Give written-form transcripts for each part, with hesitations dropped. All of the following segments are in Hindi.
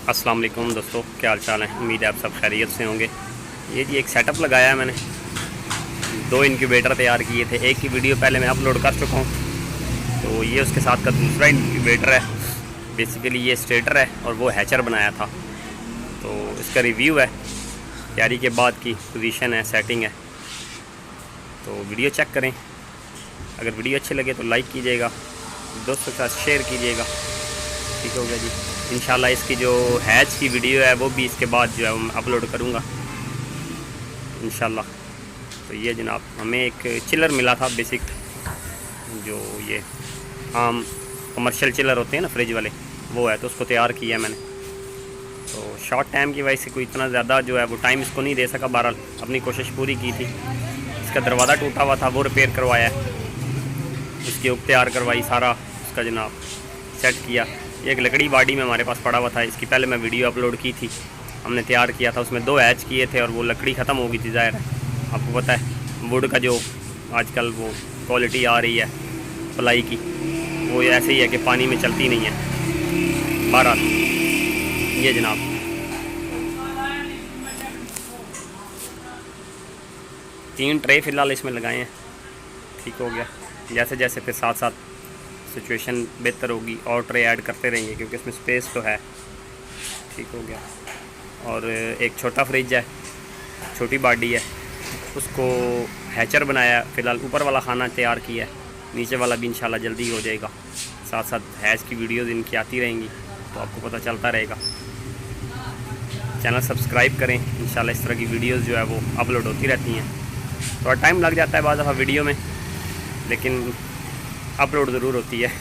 अस्सलाम वालेकुम दोस्तों, क्या हाल चाल है। उम्मीद है आप सब खैरियत से होंगे। ये जी एक सेटअप लगाया है मैंने। 2 इनक्यूबेटर तैयार किए थे। एक की वीडियो पहले मैं अपलोड कर चुका हूँ, तो ये उसके साथ का दूसरा इनक्यूबेटर है। बेसिकली ये स्टेटर है और वो हैचर बनाया था। तो इसका रिव्यू है, तैयारी के बाद की पोजीशन है, सेटिंग है। तो वीडियो चेक करें। अगर वीडियो अच्छी लगे तो लाइक कीजिएगा, दोस्तों के साथ शेयर कीजिएगा। ठीक हो गया जी। इंशाल्लाह इसकी जो हैच की वीडियो है वो भी इसके बाद जो है मैं अपलोड करूँगा इंशाल्लाह। तो ये जनाब हमें एक चिलर मिला था बेसिक, जो ये आम कमर्शियल चिलर होते हैं ना फ्रिज वाले, वो है। तो उसको तैयार किया मैंने। तो शॉर्ट टाइम की वजह से कोई इतना ज़्यादा जो है वो टाइम इसको नहीं दे सका। बहरहाल अपनी कोशिश पूरी की थी। इसका दरवाज़ा टूटा हुआ था, वो रिपेयर करवाया है। इसकी उप तैयार करवाई, सारा उसका जनाब सेट किया। एक लकड़ी बाडी में हमारे पास पड़ा हुआ था, इसकी पहले मैं वीडियो अपलोड की थी। हमने तैयार किया था, उसमें 2 हैच किए थे और वो लकड़ी ख़त्म हो गई थी। ज़ाहिर है आपको पता है वुड का जो आजकल वो क्वालिटी आ रही है प्लाई की, वो ऐसे ही है कि पानी में चलती नहीं है। बहरहाल ये जनाब 3 ट्रे फ़िलहाल इसमें लगाए हैं। ठीक हो गया। जैसे जैसे फिर साथ साथ सिचुएशन बेहतर होगी और ट्रे ऐड करते रहेंगे, क्योंकि इसमें स्पेस तो है। ठीक हो गया। और एक छोटा फ्रिज है, छोटी बाडी है, उसको हैचर बनाया। फ़िलहाल ऊपर वाला खाना तैयार किया है, नीचे वाला भी इंशाल्लाह जल्दी हो जाएगा। साथ साथ हैच की वीडियोज़ इनकी आती रहेंगी तो आपको पता चलता रहेगा। चैनल सब्सक्राइब करें, इंशाल्लाह इस तरह की वीडियोज़ जो है वो अपलोड होती रहती हैं। थोड़ा टाइम लग जाता है बाद दफ़ा वीडियो में, लेकिन अपलोड ज़रूर होती है।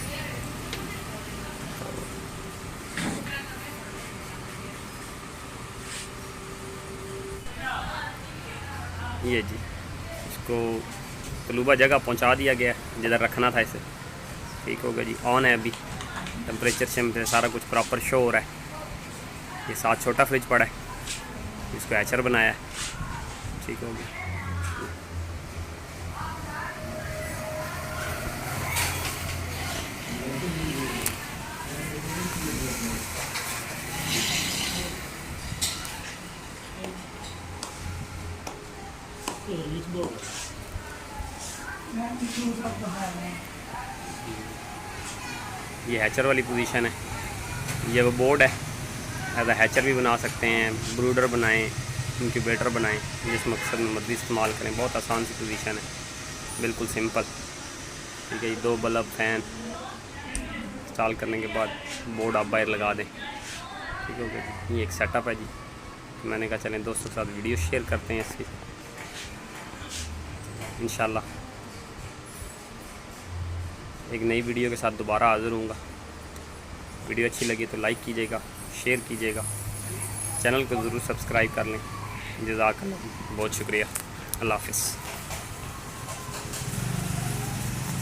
ये जी इसको तलुबा जगह पहुंचा दिया गया जिधर रखना था इसे। ठीक हो गया जी। ऑन है अभी, टेम्परेचर से सारा कुछ प्रॉपर शो हो रहा है। ये साथ छोटा फ्रिज पड़ा है, इसको हैचर बनाया है। ठीक हो गया। ये हैचर वाली पोजीशन है। ये वो बोर्ड है, एज आ हैचर भी बना सकते हैं, ब्रूडर बनाएं, इंक्यूबेटर बनाएं, जिस मकसद में मर्जी इस्तेमाल करें। बहुत आसान सी पोजीशन है, बिल्कुल सिंपल। ठीक है जी। 2 बल्ब फैन इंस्टॉल करने के बाद बोर्ड आप बाहर लगा दें। ठीक हो गया। ये एक सेटअप है जी। मैंने कहा चलें दोस्तों के साथ वीडियो शेयर करते हैं इसकी। इंशाल्लाह एक नई वीडियो के साथ दोबारा हाज़िर होऊंगा। वीडियो अच्छी लगी तो लाइक कीजिएगा, शेयर कीजिएगा, चैनल को ज़रूर सब्सक्राइब कर लें। जज़ाकल्लाह, बहुत शुक्रिया। अल्लाह हाफ़िज़।